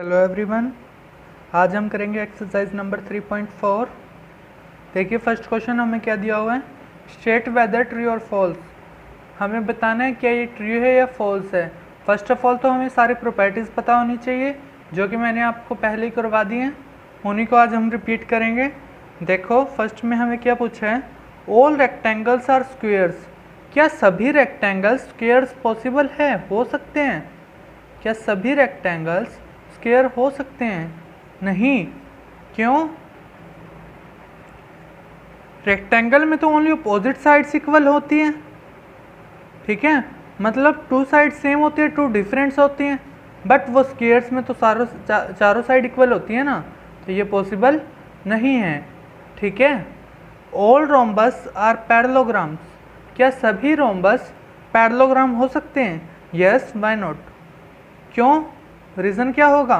Hello everyone, आज हम करेंगे एक्सरसाइज नंबर 3.4। देखिए फर्स्ट क्वेश्चन हमें क्या दिया हुआ है, स्टेट वेदर ट्रू और फॉल्स। हमें बताना है क्या ये ट्रू है या फॉल्स है। फर्स्ट ऑफ ऑल तो हमें सारी प्रॉपर्टीज़ पता होनी चाहिए जो कि मैंने आपको पहले ही करवा दी हैं, उन्हीं को आज हम रिपीट करेंगे। देखो फर्स्ट में हमें क्या पूछा है, ऑल रेक्टेंगल्स आर स्क्वेयर्स। क्या सभी रेक्टेंगल्स स्क्वेयर्स पॉसिबल है, हो सकते हैं? क्या सभी रेक्टेंगल्स स्क्वायर हो सकते हैं? नहीं। क्यों? रेक्टेंगल में तो ओनली अपोजिट साइड्स इक्वल होती हैं, ठीक है, मतलब टू साइड सेम होती है, टू डिफरेंट्स होती हैं, बट वो स्क्वायर्स में तो चारों साइड इक्वल होती है ना, तो ये पॉसिबल नहीं है, ठीक है। All rhombus are parallelograms. क्या सभी रोम्बस पैरेललोग्राम हो सकते हैं? Yes, why not? क्यों? रीज़न क्या होगा?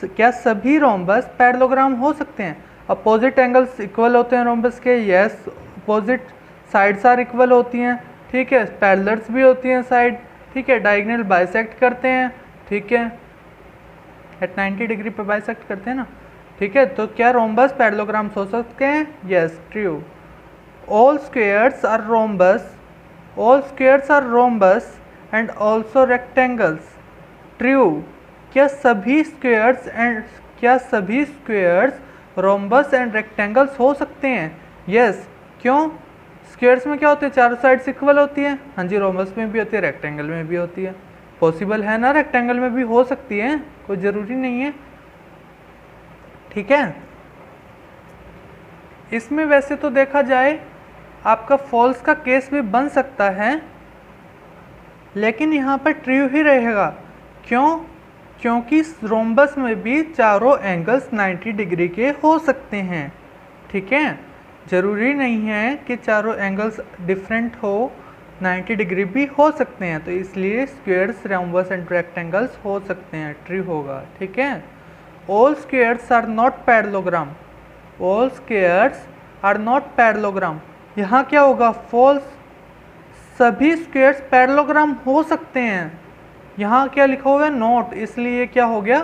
क्या सभी रोम्बस पैरेललोग्राम हो सकते हैं? अपोजिट एंगल्स इक्वल होते हैं रोम्बस के, yes. Opposite sides are equal होती हैं, ठीक है। पैरेलल्स भी होती हैं साइड, ठीक है। डायगोनल बाइसेक्ट करते हैं, ठीक है, एट 90 डिग्री पे बाइसेक्ट करते हैं ना, ठीक है। तो क्या रोम्बस पैरेललोग्राम्स हो सकते हैं? Yes, true. All squares are rhombus, all squares are rhombus and also rectangles. True. क्या सभी स्क्वायर्स रोम्बस एंड रेक्टेंगल्स हो सकते हैं? यस। क्यों? स्क्वायर्स में क्या होते हैं, चारों साइड्स इक्वल होती है, हाँ जी, रोम्बस में भी होती है, रेक्टेंगल में भी होती है। पॉसिबल है ना, रेक्टेंगल में भी हो सकती है, कोई ज़रूरी नहीं है, ठीक है। इसमें वैसे तो देखा जाए आपका फॉल्स का केस भी बन सकता है, लेकिन यहाँ पर ट्रू ही रहेगा। क्यों? क्योंकि रोम्बस में भी चारों एंगल्स 90 डिग्री के हो सकते हैं, ठीक है। ज़रूरी नहीं है कि चारों एंगल्स डिफरेंट हो, 90 डिग्री भी हो सकते हैं, तो इसलिए स्क्वायर्स, रोम्बस एंड रेक्टेंगल्स हो सकते हैं, ट्रू होगा, ठीक है। All squares are not parallelogram, all squares are not parallelogram, यहाँ क्या होगा, फॉल्स। सभी स्क्वायर्स पैरेललोग्राम हो सकते हैं, यहाँ क्या लिखा हुआ है, नॉट, इसलिए क्या हो गया,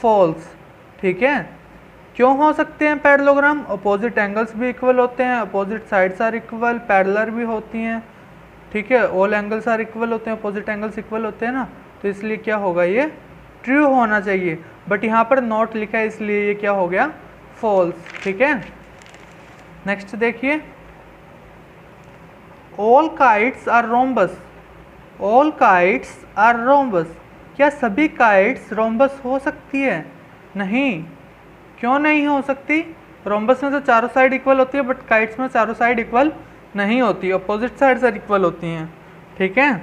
फॉल्स, ठीक है। क्यों हो सकते हैं पैरेललोग्राम? अपोजिट एंगल्स भी इक्वल होते हैं, opposite sides are equal, parallel भी होती हैं, ठीक है। ऑल एंगल्स आर इक्वल होते हैं, अपोजिट एंगल्स इक्वल होते हैं ना, तो इसलिए क्या होगा, ये ट्रू होना चाहिए, बट यहाँ पर नॉट लिखा है, इसलिए ये क्या हो गया, फॉल्स, ठीक है। नेक्स्ट देखिए, all kites are rhombus, all kites are rhombus. क्या सभी काइट्स रोम्बस हो सकती है? नहीं। क्यों नहीं हो सकती? रोम्बस में तो चारों साइड इक्वल होती है, बट काइट्स में चारों साइड इक्वल नहीं होती, अपोजिट साइड से इक्वल होती हैं, ठीक है।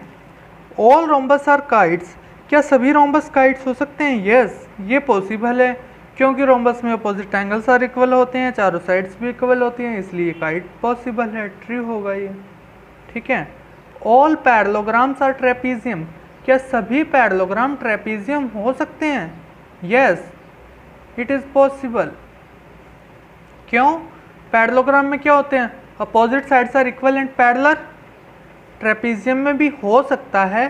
All rhombus are kites. क्या सभी रोम्बस काइट्स हो सकते हैं? यस, ये पॉसिबल है, क्योंकि रोम्बस में अपोजिट एंगल्स आर इक्वल होते हैं, चारों साइड्स भी इक्वल होती हैं, इसलिए काइट पॉसिबल है, ट्रू होगा ये, ठीक है। All parallelograms are trapezium. क्या सभी पैरेललोग्राम ट्रेपीजियम हो सकते हैं? Yes, it is possible. क्यों? पैरेललोग्राम में क्या होते हैं, opposite sides are equal and parallel. Trapezium में भी हो सकता है,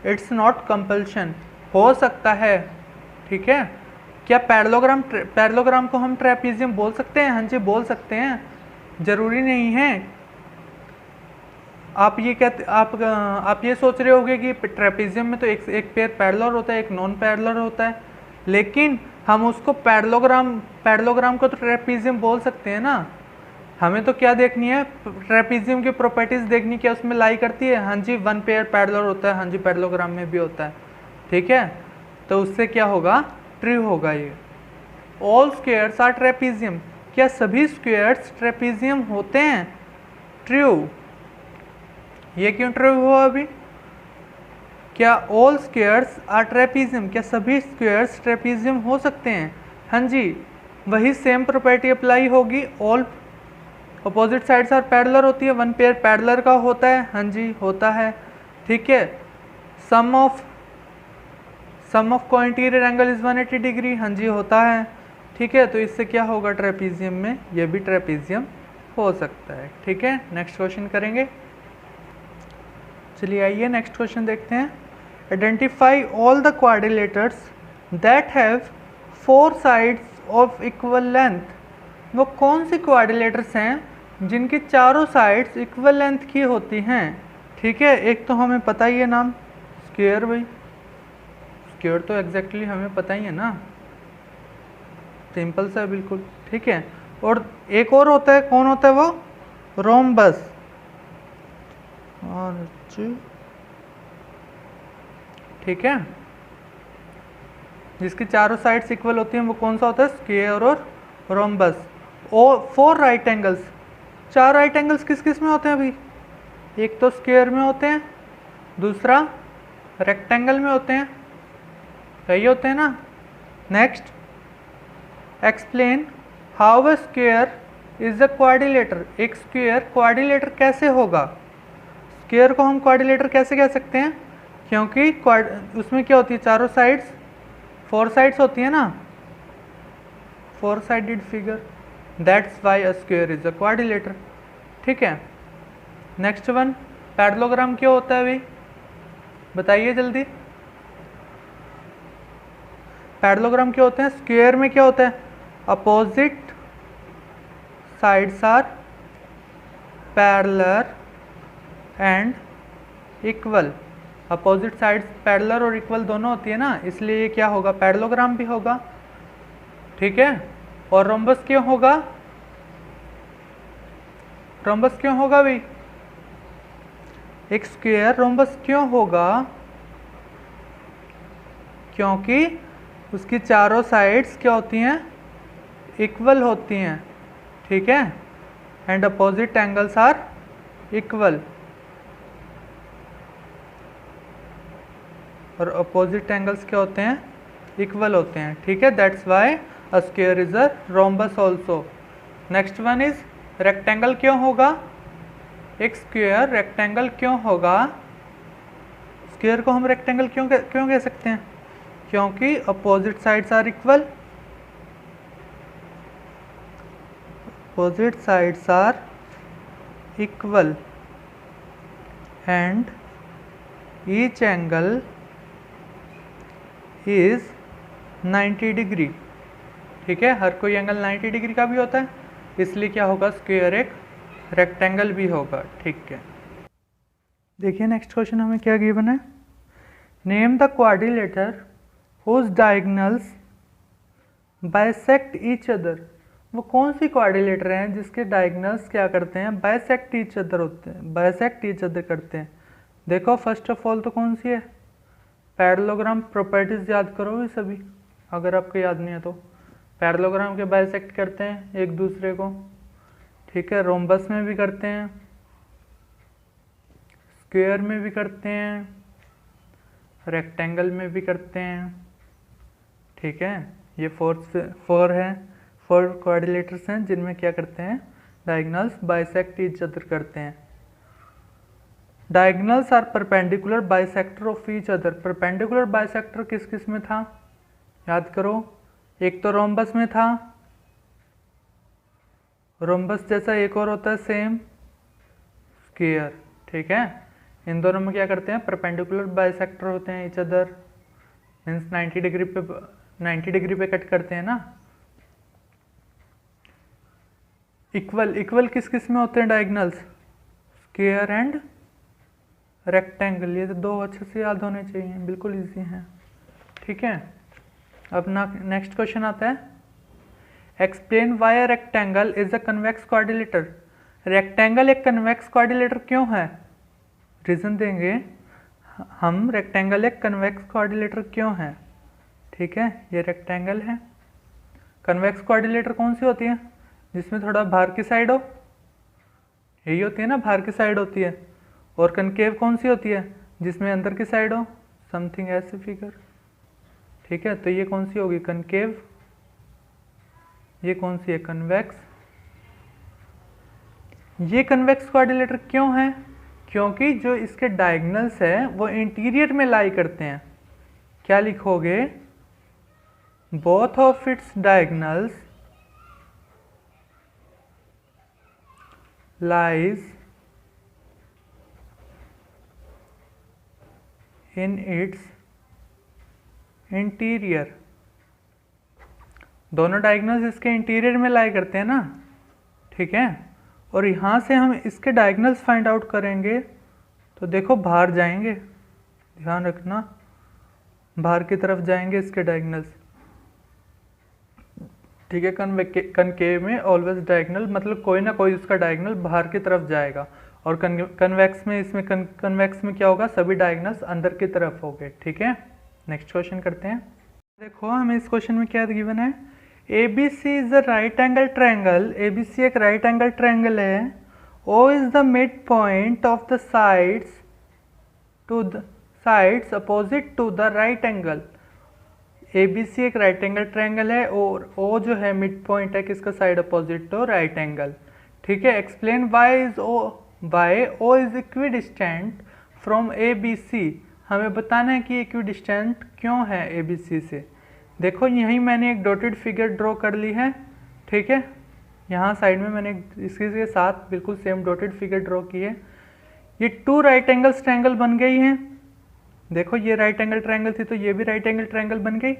इट्स नॉट कंपल्शन, हो सकता है, ठीक है। क्या पैरेललोग्राम को हम ट्रेपीजियम बोल सकते हैं? हाँ जी, बोल सकते हैं, ज़रूरी नहीं है। आप ये सोच रहे होंगे कि ट्रेपीजियम में तो एक पेयर पैरेलल होता है, एक नॉन पैरेलल होता है, लेकिन हम उसको पैरेललोग्राम को तो ट्रेपीजियम बोल सकते हैं ना। हमें तो क्या देखनी है, ट्रेपीजियम की प्रॉपर्टीज देखनी, क्या उसमें लाई करती है? हाँ जी, वन पेयर पैरेलल होता है, हाँ जी, पैरेललोग्राम में भी होता है, ठीक है। तो उससे क्या होगा, ट्रू होगा ये। All squares are trapezium. क्या सभी स्क्वायर्स ट्रेपीजियम होते हैं? ट्रू। ये क्यों ट्रू हुआ अभी? क्या ऑल स्क्वायर्स आर ट्रेपीजियम, क्या सभी स्क्वायर्स ट्रेपीजियम हो सकते हैं? हाँ जी, वही सेम प्रॉपर्टी अप्लाई होगी, all opposite sides are parallel होती है, वन पेयर पैरेलल का होता है, हाँ जी, होता है, ठीक है। सम of co-interior angle is 180 degree, हाँ जी, होता है, ठीक है। तो इससे क्या होगा, ट्रेपीजियम में ये भी ट्रेपीजियम हो सकता है, ठीक है। नेक्स्ट क्वेश्चन करेंगे, चलिए आइए नेक्स्ट क्वेश्चन देखते हैं। Identify all the quadrilaterals that have 4 sides of equal length, वो कौन सी क्वाड्रिलेटर्स हैं जिनकी चारों साइड्स इक्वल लेंथ की होती हैं। ठीक है, एक तो हमें पता ही है नाम, स्क्वायर। भाई स्क्वायर तो एग्जैक्टली हमें पता ही है ना, सिंपल सा बिल्कुल। ठीक है, और एक और होता है, कौन होता है वो, रोम्बस। और ठीक है, जिसकी चारों साइड्स इक्वल होती हैं वो कौन सा होता है, स्क्वायर और रोम्बस। और 4 राइट एंगल्स, 4 राइट एंगल्स किस किस में होते हैं अभी, एक तो स्क्वायर में होते हैं, दूसरा रेक्टेंगल में होते हैं, सही होते हैं ना। Next, explain how a square is a quadrilateral, एक स्क्वायर क्वाड्रिलेटर कैसे होगा। स्क्वायर को हम क्वाड्रिलेटर कैसे कह सकते हैं, क्योंकि उसमें क्या होती है, चारों साइड्स 4 साइड्स होती है ना, 4 sided figure, that's why a square is a quadrilateral. ठीक है, नेक्स्ट वन, पैरेललोग्राम क्या होता है भाई, बताइए जल्दी। पैरेललोग्राम क्या होते हैं, स्क्वायर में क्या होता है, opposite sides are parallel and equal, opposite sides parallel और इक्वल दोनों होती है ना, इसलिए ये क्या होगा, पैरेललोग्राम भी होगा। ठीक है, और रोम्बस क्यों होगा, रोम्बस क्यों होगा भाई, एक स्क्वायर रोम्बस क्यों होगा, क्योंकि उसकी चारों साइड्स क्या होती हैं, इक्वल होती हैं। ठीक है, and opposite angles are equal, और अपोजिट एंगल्स क्या होते हैं, इक्वल होते हैं। ठीक है, that's why a square is a rhombus also. Next one is rectangle क्यों होगा, एक स्क्वायर रेक्टेंगल क्यों होगा, स्क्वायर को हम रेक्टेंगल क्यों कह सकते हैं, क्योंकि opposite sides are equal, opposite sides are equal and each angle is 90 degree. ठीक है, हर कोई एंगल 90 डिग्री का भी होता है, इसलिए क्या होगा, स्क्वायर एक रेक्टेंगल भी होगा। ठीक है, देखिए नेक्स्ट क्वेश्चन हमें क्या गिवन है, name the quadrilateral whose diagonals bisect each other, वो कौन सी क्वाड्रिलेटर हैं जिसके डायगोनल्स क्या करते हैं, बाइसेक्ट ईच अदर होते हैं, बाइसेक्ट ईच अदर करते हैं। देखो फर्स्ट ऑफ ऑल तो कौन सी है, पैरेललोग्राम प्रॉपर्टीज याद करो भी सभी, अगर आपको याद नहीं है तो। पैरेललोग्राम के बाइसेक्ट करते हैं एक दूसरे को। ठीक है, रोम्बस में भी करते हैं, स्क्वायर में भी करते हैं, रेक्टेंगल में भी करते हैं। ठीक है, ये 4 क्वाड्रिलेटर्स हैं जिनमें क्या करते हैं, डायगोनल्स बाइसेक्ट ईच अदर करते हैं। Diagonals are perpendicular bisector of each other, perpendicular bisector किस किस में था, याद करो, एक तो रोम्बस में था, रोम्बस जैसा एक और होता है सेम, स्क्वायर। ठीक है, इन दोनों में क्या करते हैं, परपेंडिकुलर बाइसेक्टर होते हैं ईच अदर, मीन्स 90 डिग्री पे कट करते हैं ना। इक्वल किस किस में होते हैं डायगोनल्स, स्क्वायर एंड रेक्टेंगल, ये तो 2 अच्छे से याद होने चाहिए, बिल्कुल इजी हैं। ठीक है, अब नेक्स्ट क्वेश्चन आता है, explain why a rectangle is a convex quadrilateral, rectangle एक कन्वेक्स क्वाड्रिलेटर क्यों है, रीजन देंगे हम, रेक्टेंगल एक कन्वेक्स क्वाड्रिलेटर क्यों है। ठीक है, ये रेक्टेंगल है, कन्वेक्स क्वाड्रिलेटर कौन सी होती है, जिसमें थोड़ा बाहर की साइड हो, यही होती है ना, बाहर की साइड होती है, और कनकेव कौन सी होती है, जिसमें अंदर की साइड हो, समथिंग ऐसे फिगर। ठीक है, तो ये कौन सी होगी, कनकेव, ये कौन सी है, कन्वेक्स। ये कन्वेक्स क्वाड्रिलेटर क्यों है, क्योंकि जो इसके डायगोनल्स है वो इंटीरियर में लाई करते हैं। क्या लिखोगे, both of its diagonals lies in its interior. दोनों डायगोनल्स इसके इंटीरियर में लाई करते हैं ना, ठीक है। और यहाँ से हम इसके डायगोनल्स फाइंड आउट करेंगे तो देखो बाहर जाएंगे, ध्यान रखना बाहर की तरफ जाएंगे इसके डायगोनल्स, ठीक है। कनकेव में ऑलवेज डायगोनल मतलब कोई ना कोई उसका डायगोनल बाहर की तरफ जाएगा, और कन्वेक्स में इसमें कन्वेक्स में क्या होगा, सभी डायगोनल्स अंदर की तरफ हो गए, ठीक है। नेक्स्ट क्वेश्चन करते हैं। देखो हमें इस क्वेश्चन में क्या गिवन है, ABC is a right angle triangle, ABC एक राइट एंगल ट्रायंगल है, O is the mid point of the sides opposite to the right angle. ABC एक राइट एंगल ट्रायंगल है और O जो है मिड पॉइंट है किसका, side opposite to right angle, ठीक है। Explain why O is equidistant from ABC। हमें बताना है कि इक्विडिस्टेंट क्यों है ABC से। देखो यहीं मैंने एक डॉटेड फिगर ड्रॉ कर ली है, ठीक है। यहाँ साइड में मैंने इसके साथ बिल्कुल सेम डॉटेड फिगर ड्रॉ की है। ये 2 राइट एंगल्स ट्रायंगल बन गई हैं। देखो ये राइट एंगल ट्रायंगल थी तो ये भी राइट एंगल ट्रायंगल बन गई।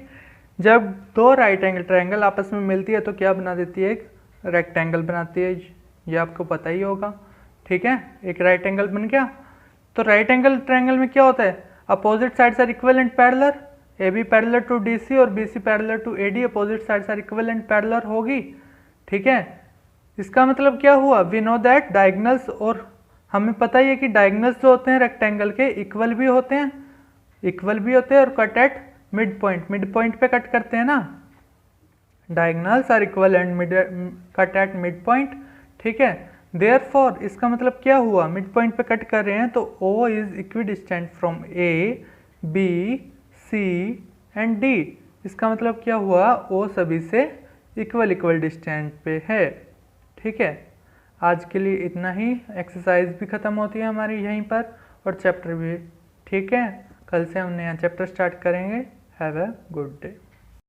जब 2 राइट एंगल ट्रायंगल आपस में मिलती है तो क्या बना देती है, एक रेक्टेंगल बनाती है, ये आपको पता ही होगा, ठीक है। एक राइट एंगल बन गया। तो राइट एंगल ट्रायंगल में क्या होता है, opposite sides are equal and parallel, AB parallel to DC और BC parallel to AD, opposite sides are equal and parallel होगी, ठीक है। इसका मतलब क्या हुआ, वी नो दैट डायगोनल्स, और हमें पता ही है कि डायगोनल्स जो होते हैं रेक्टेंगल के इक्वल भी होते हैं, और कट एट मिड पॉइंट पे कट करते हैं ना, diagonals are equal and cut at mid point, ठीक है। देयरफॉर इसका मतलब क्या हुआ, मिड पॉइंट पे कट कर रहे हैं तो O is equidistant from A, B, C and D। इसका मतलब क्या हुआ, O सभी से इक्वल डिस्टेंट पे है, ठीक है। आज के लिए इतना ही। एक्सरसाइज भी ख़त्म होती है हमारी यहीं पर और चैप्टर भी, ठीक है। कल से हम नया चैप्टर स्टार्ट करेंगे। Have a good day.